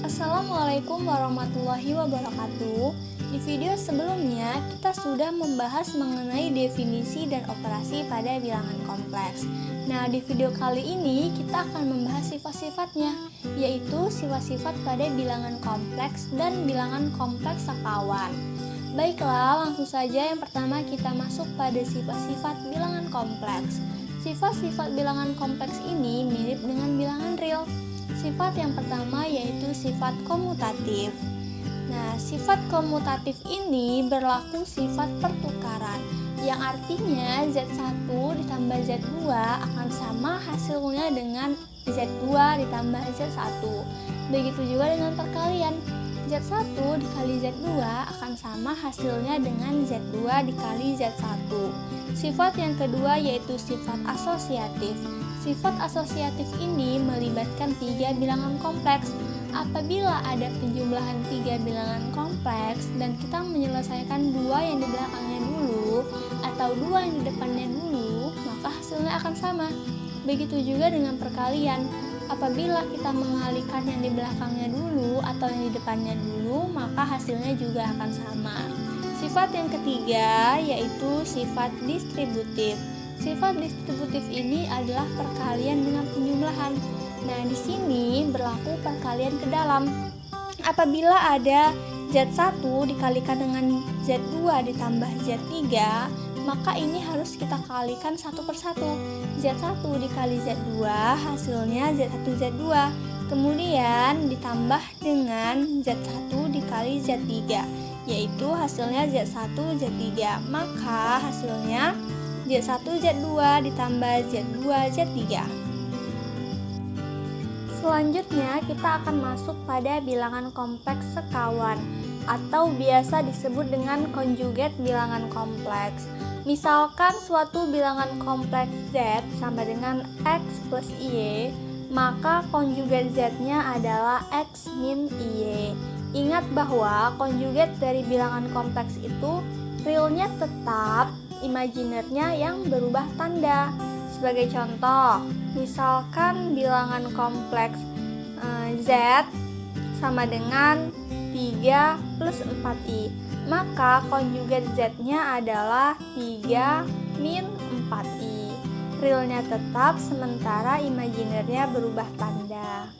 Assalamualaikum warahmatullahi wabarakatuh. Di video sebelumnya, kita sudah membahas mengenai definisi dan operasi pada bilangan kompleks. Nah, di video kali ini kita akan membahas sifat-sifatnya, yaitu sifat-sifat pada bilangan kompleks dan bilangan kompleks sekawan. Baiklah, langsung saja yang pertama kita masuk pada sifat-sifat bilangan kompleks. Sifat-sifat bilangan kompleks ini mirip dengan bilangan real. Sifat yang pertama yaitu sifat komutatif. Nah, sifat komutatif ini berlaku sifat pertukaran, yang artinya Z1 ditambah Z2 akan sama hasilnya dengan Z2 ditambah Z1. Begitu juga dengan perkalian. Z1 dikali Z2 akan sama hasilnya dengan Z2 dikali Z1. Sifat yang kedua yaitu sifat asosiatif. Sifat asosiatif ini melibatkan 3 bilangan kompleks. Apabila ada penjumlahan 3 bilangan kompleks dan kita menyelesaikan 2 yang di belakangnya dulu atau 2 yang di depannya dulu, maka hasilnya akan sama. Begitu juga dengan perkalian. Apabila kita mengalihkan yang di belakangnya dulu atau yang di depannya dulu, maka hasilnya juga akan sama. Sifat yang ketiga yaitu sifat distributif. Sifat distributif ini adalah perkalian dengan penjumlahan. Nah, di sini berlaku perkalian ke dalam. Apabila ada Z1 dikalikan dengan Z2 ditambah Z3, maka ini harus kita kalikan satu persatu. Z1 dikali Z2 hasilnya Z1 Z2. Kemudian ditambah dengan Z1 dikali Z3, yaitu hasilnya Z1 Z3. Maka hasilnya Z1 Z2 ditambah Z2 Z3. Selanjutnya kita akan masuk pada bilangan kompleks sekawan atau biasa disebut dengan konjugat bilangan kompleks. Misalkan suatu bilangan kompleks Z sama dengan X plus Y, maka konjugat Z-nya adalah X min Y. Ingat bahwa konjugat dari bilangan kompleks itu realnya tetap, imajinernya yang berubah tanda. Sebagai contoh, misalkan bilangan kompleks Z sama dengan 3 plus 4I, maka konjugat Z-nya adalah 3 min 4I. Realnya tetap, sementara imajinernya berubah tanda.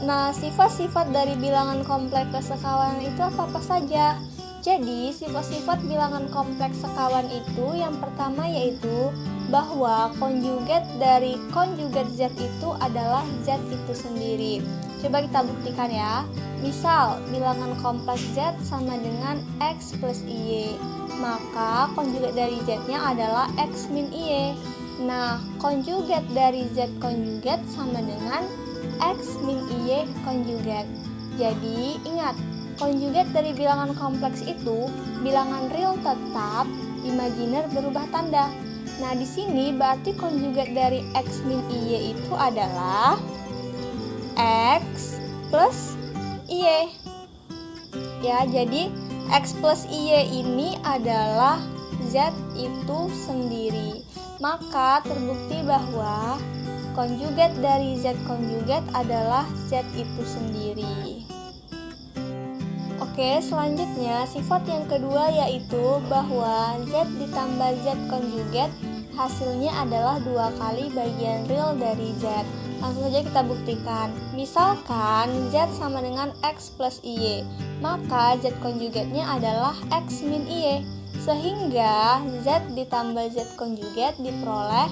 Nah, sifat-sifat dari bilangan kompleks sekawan itu apa-apa saja? Jadi, sifat-sifat bilangan kompleks sekawan itu yang pertama yaitu bahwa konjugat dari konjugat Z itu adalah Z itu sendiri. Coba kita buktikan ya. Misal, bilangan kompleks Z sama dengan X plus Y, maka konjugat dari Z-nya adalah X min Y. Nah, konjugat dari Z konjugat sama dengan X min Y konjugat. Jadi, ingat, konjugat dari bilangan kompleks itu bilangan real tetap, imajiner berubah tanda. Nah, di sini berarti konjugat dari X min Y itu adalah X plus Y. Ya, jadi X plus Y ini adalah Z itu sendiri. Maka terbukti bahwa konjugat dari Z konjugat adalah Z itu sendiri. Oke, selanjutnya sifat yang kedua yaitu bahwa Z ditambah Z konjugat hasilnya adalah 2 kali bagian real dari Z. Langsung saja kita buktikan. Misalkan Z sama dengan X plus Y, maka Z konjugatnya adalah X min Y. Sehingga Z ditambah Z konjugat diperoleh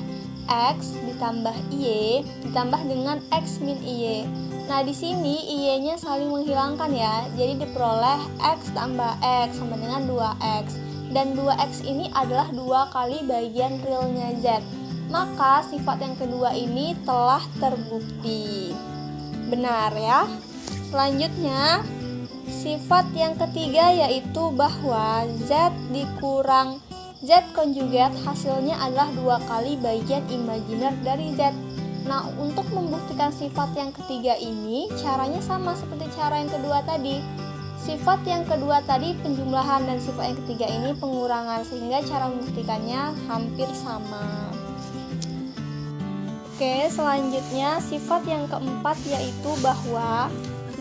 X ditambah Y ditambah dengan X min Y. Nah, di sini Y-nya saling menghilangkan ya. Jadi diperoleh X tambah X sama dengan 2X. Dan 2X ini adalah 2 kali bagian realnya Z. Maka sifat yang kedua ini telah terbukti. Benar ya. Selanjutnya, sifat yang ketiga yaitu bahwa Z dikurang Z konjugat hasilnya adalah 2 kali bagian imajiner dari Z. Nah, untuk membuktikan sifat yang ketiga ini, caranya sama seperti cara yang kedua tadi. Sifat yang kedua tadi penjumlahan dan sifat yang ketiga ini pengurangan, sehingga cara membuktikannya hampir sama. Oke, selanjutnya sifat yang keempat yaitu bahwa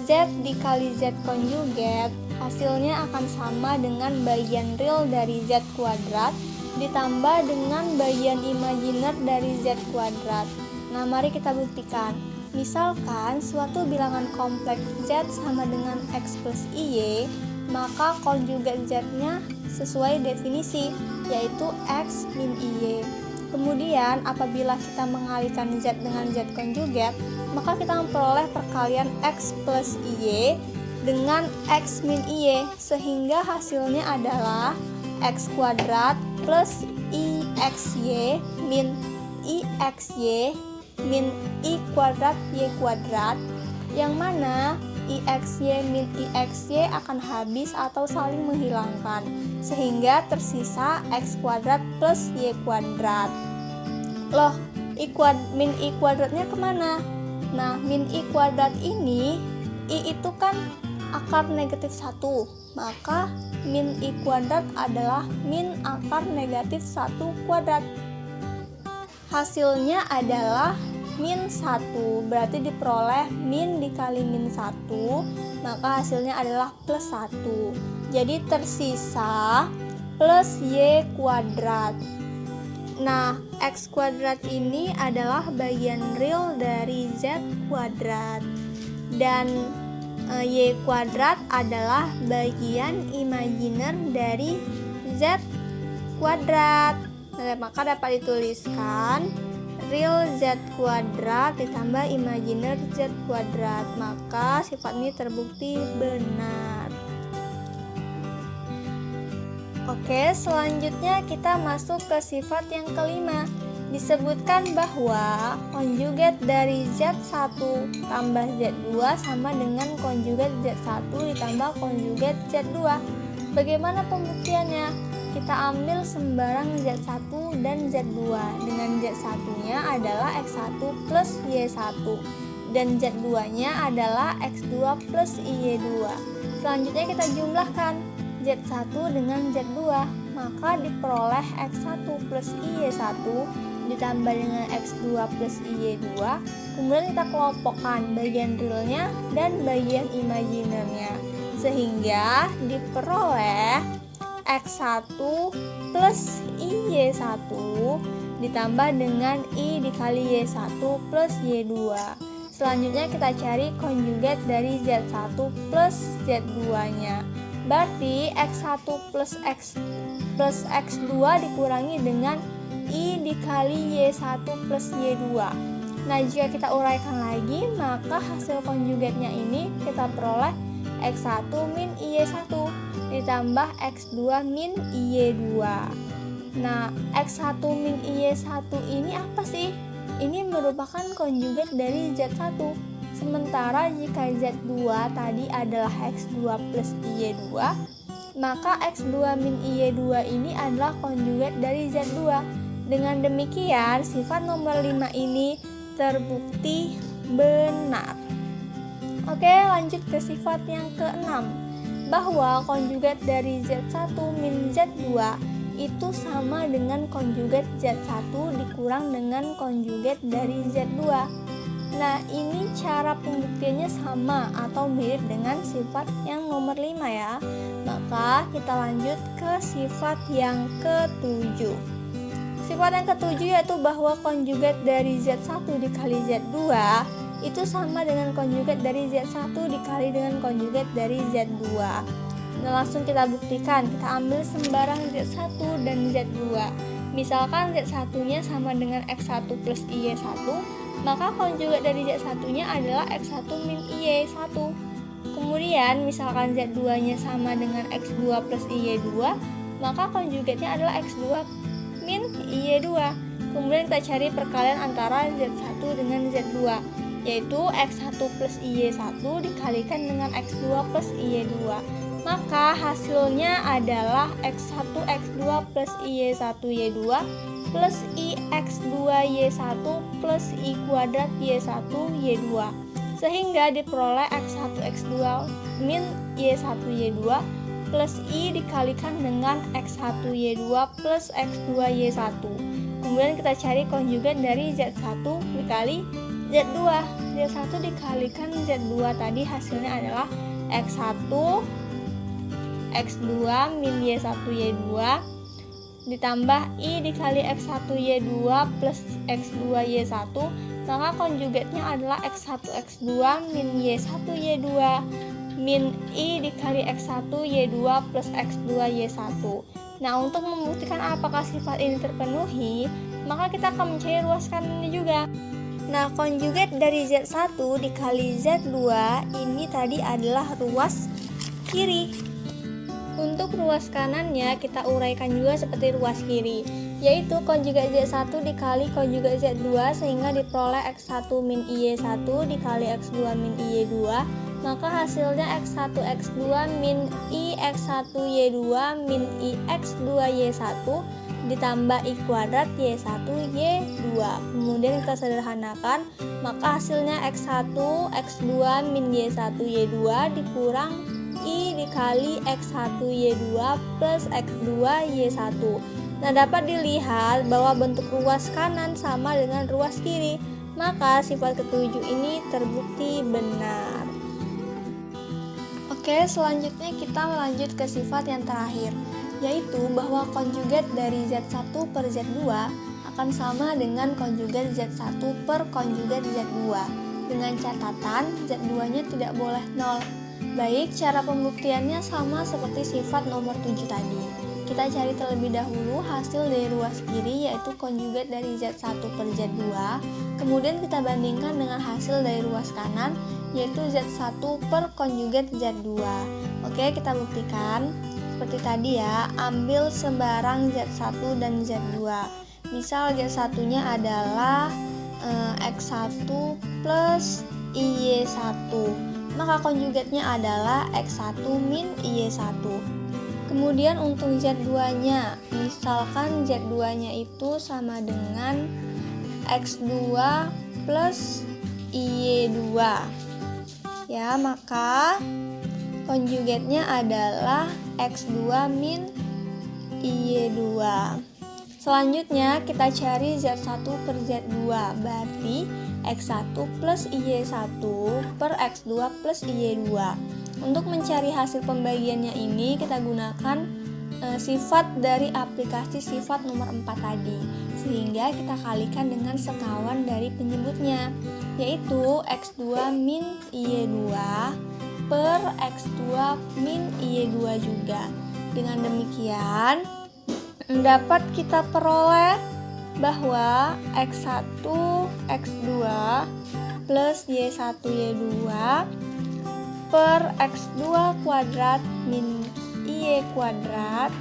Z dikali Z konjugat hasilnya akan sama dengan bagian real dari Z kuadrat ditambah dengan bagian imajiner dari Z kuadrat. Nah, mari kita buktikan. Misalkan suatu bilangan kompleks Z sama dengan X plus IY, maka konjugat Z-nya sesuai definisi, yaitu X min IY. Kemudian apabila kita mengalihkan Z dengan Z konjugat, maka kita memperoleh perkalian X plus IY dengan X min IY, sehingga hasilnya adalah X kuadrat plus IXY min IXY min I kuadrat Y kuadrat, yang mana IXY min IXY akan habis atau saling menghilangkan, sehingga tersisa X kuadrat plus Y kuadrat. Loh, min I kuadratnya kemana? Nah, min I kuadrat ini, I itu kan akar negatif 1, maka min I kuadrat adalah min akar negatif 1 kuadrat. Hasilnya adalah min 1, berarti diperoleh min dikali min 1, maka hasilnya adalah plus 1. Jadi tersisa plus Y kuadrat. Nah, X kuadrat ini adalah bagian real dari Z kuadrat, dan Y kuadrat adalah bagian imajiner dari Z kuadrat. Nah, maka dapat dituliskan real Z kuadrat ditambah imajiner Z kuadrat, maka sifat ini terbukti benar. Oke, selanjutnya kita masuk ke sifat yang kelima. Disebutkan bahwa konjugat dari Z1 tambah Z2 sama dengan konjugat Z1 ditambah konjugat Z2. Bagaimana pembuktiannya? Kita ambil sembarang Z1 dan Z2. Dengan Z1-nya adalah X1 plus Y1 dan Z2-nya adalah X2 plus Y2. Selanjutnya kita jumlahkan Z1 dengan Z2, maka diperoleh X1 plus Y1 ditambah dengan X2 plus Y2. Kemudian kita kelompokkan bagian realnya dan bagian imajinernya, sehingga diperoleh X1 plus Y1 ditambah dengan I dikali Y1 plus Y2. Selanjutnya kita cari konjugat dari Z1 plus Z2-nya. Berarti X1 plus X2 dikurangi dengan I dikali Y1 plus Y2. Nah, jika kita uraikan lagi, maka hasil konjugatnya ini kita peroleh X1 min Y1 ditambah X2 min Y2. Nah, X1 min Y1 ini apa sih? Ini merupakan konjugat dari Z1. Sementara jika Z2 tadi adalah X2 plus Y2, maka X2 min Y2 ini adalah konjugat dari Z2. Dengan demikian, sifat nomor 5 ini terbukti benar. Oke, lanjut ke sifat yang ke-6, bahwa konjugat dari Z1 min Z2 itu sama dengan konjugat Z1 dikurang dengan konjugat dari Z2. Nah, ini cara pembuktiannya sama atau mirip dengan sifat yang nomor 5 ya. Maka kita lanjut ke sifat yang ke-7. Sifat yang ke-7 yaitu bahwa konjugat dari Z1 dikali Z2 itu sama dengan konjugat dari Z1 dikali dengan konjugat dari Z2. Nah, langsung kita buktikan. Kita ambil sembarang Z1 dan Z2. Misalkan Z1-nya sama dengan X1 plus Y1, maka konjugat dari Z1-nya adalah X1 min Y1. Kemudian misalkan Z2-nya sama dengan X2 plus Y2, maka konjugatnya adalah X2 min Y2. Kemudian kita cari perkalian antara Z1 dengan Z2, yaitu X1 plus Y1 dikalikan dengan X2 plus Y2. Maka hasilnya adalah X1 X2 plus Y1 Y2 plus IX2 Y1 plus I kuadrat Y1 Y2, sehingga diperoleh X1 X2 min Y1 Y2 plus I dikalikan dengan X1 Y2 plus X2 Y1. Kemudian kita cari konjugat dari Z1 dikali Z2. Z1 dikalikan Z2 tadi hasilnya adalah X1 X2 min Y1Y2 ditambah I dikali X1Y2 plus X2Y1, maka konjugatnya adalah X1X2 min Y1Y2 min I dikali X1Y2 plus X2Y1. Nah, untuk membuktikan apakah sifat ini terpenuhi, maka kita akan mencari ruas kanannya juga. Nah, konjugat dari Z1 dikali Z2 ini tadi adalah ruas kiri. Untuk ruas kanannya kita uraikan juga seperti ruas kiri, yaitu konjugat Z1 dikali konjugat Z2 sehingga diperoleh X1 min IY1 dikali X2 min IY2, maka hasilnya X1 X2 min I X1 Y2 min I X2Y1 ditambah I kuadrat Y1 Y2. Kemudian kita sederhanakan, maka hasilnya X1 X2 min Y1 Y2 dikurang I dikali X1 Y2 plus X2 Y1. Nah, dapat dilihat bahwa bentuk ruas kanan sama dengan ruas kiri, maka sifat ketujuh ini terbukti benar. Oke, selanjutnya kita melanjut ke sifat yang terakhir, yaitu bahwa konjugat dari Z1 per Z2 akan sama dengan konjugat Z1 per konjugat Z2, dengan catatan Z2-nya tidak boleh 0. Baik, cara pembuktiannya sama seperti sifat nomor 7 tadi. Kita cari terlebih dahulu hasil dari ruas kiri, yaitu konjugat dari Z1 per Z2. Kemudian kita bandingkan dengan hasil dari ruas kanan, yaitu Z1 per konjugat Z2. Oke, kita buktikan. Seperti tadi ya, ambil sembarang Z1 dan Z2. Misal Z1-nya adalah X1 plus IY1. Maka konjugatnya adalah X1 min IY1. Kemudian untuk Z2-nya, misalkan Z2-nya itu sama dengan X2 plus IY2. Ya, maka konjugatnya adalah X2 min IY2. Selanjutnya kita cari Z1 per Z2, berarti X1 plus IY1 per X2 plus IY2. Untuk mencari hasil pembagiannya ini kita gunakan sifat dari aplikasi sifat nomor 4 tadi, sehingga kita kalikan dengan sekawan dari penyebutnya, yaitu X2 min IY2 per X2 min IY2 juga. Dengan demikian dapat kita peroleh bahwa X1 X2 plus Y1 Y2 per X2 kuadrat min Y kuadrat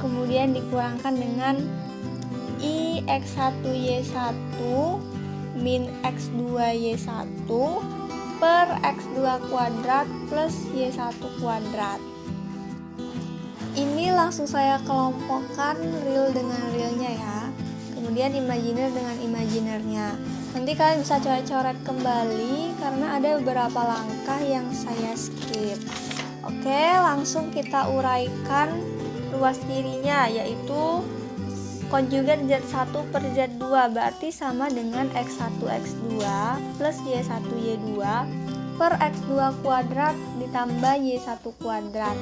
kemudian dikurangkan dengan I X1 Y1 min X2 Y1 per X2 kuadrat plus Y1 kuadrat. Ini langsung saya kelompokkan real dengan realnya ya, kemudian imajiner dengan imajinernya. Nanti kalian bisa coret-coret kembali karena ada beberapa langkah yang saya skip. Oke, langsung kita uraikan ruas kirinya, yaitu konjugat Z1 per Z2 berarti sama dengan X1 X2 plus Y1 Y2 per X2 kuadrat ditambah Y1 kuadrat.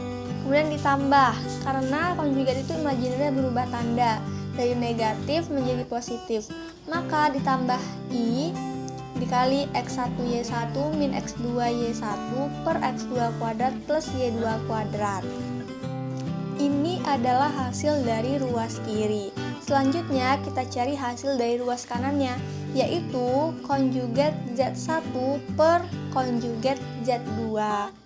Kemudian ditambah, karena konjugat itu imajinernya berubah tanda dari negatif menjadi positif, maka ditambah I dikali X1 Y1 min X2 Y1 per X2 kuadrat plus Y2 kuadrat. Ini adalah hasil dari ruas kiri. Selanjutnya kita cari hasil dari ruas kanannya, yaitu konjugat Z1 per konjugat Z2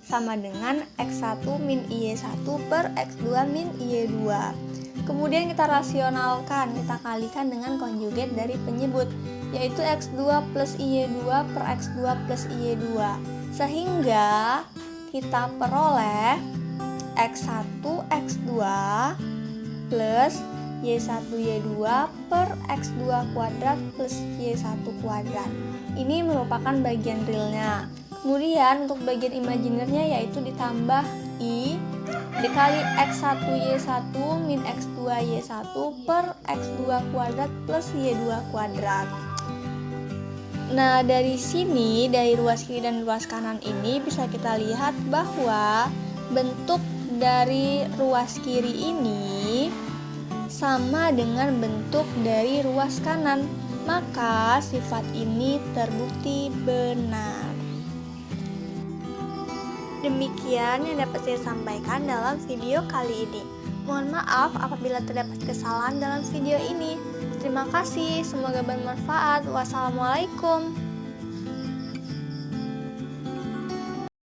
sama dengan X1 min IY1 per X2 min IY2. Kemudian kita rasionalkan, kita kalikan dengan konjugat dari penyebut, yaitu X2 plus IY2 per X2 plus IY2, sehingga kita peroleh X1 X2 plus Y1 Y2 per X2 kuadrat plus Y1 kuadrat. Ini merupakan bagian realnya. Kemudian untuk bagian imajinernya yaitu ditambah I dikali X1Y1 min X2Y1 per X2 kuadrat plus Y2 kuadrat. Nah, dari sini, dari ruas kiri dan ruas kanan ini bisa kita lihat bahwa bentuk dari ruas kiri ini sama dengan bentuk dari ruas kanan. Maka sifat ini terbukti benar. Demikian yang dapat saya sampaikan dalam video kali ini. Mohon maaf apabila terdapat kesalahan dalam video ini. Terima kasih, semoga bermanfaat. Wassalamualaikum.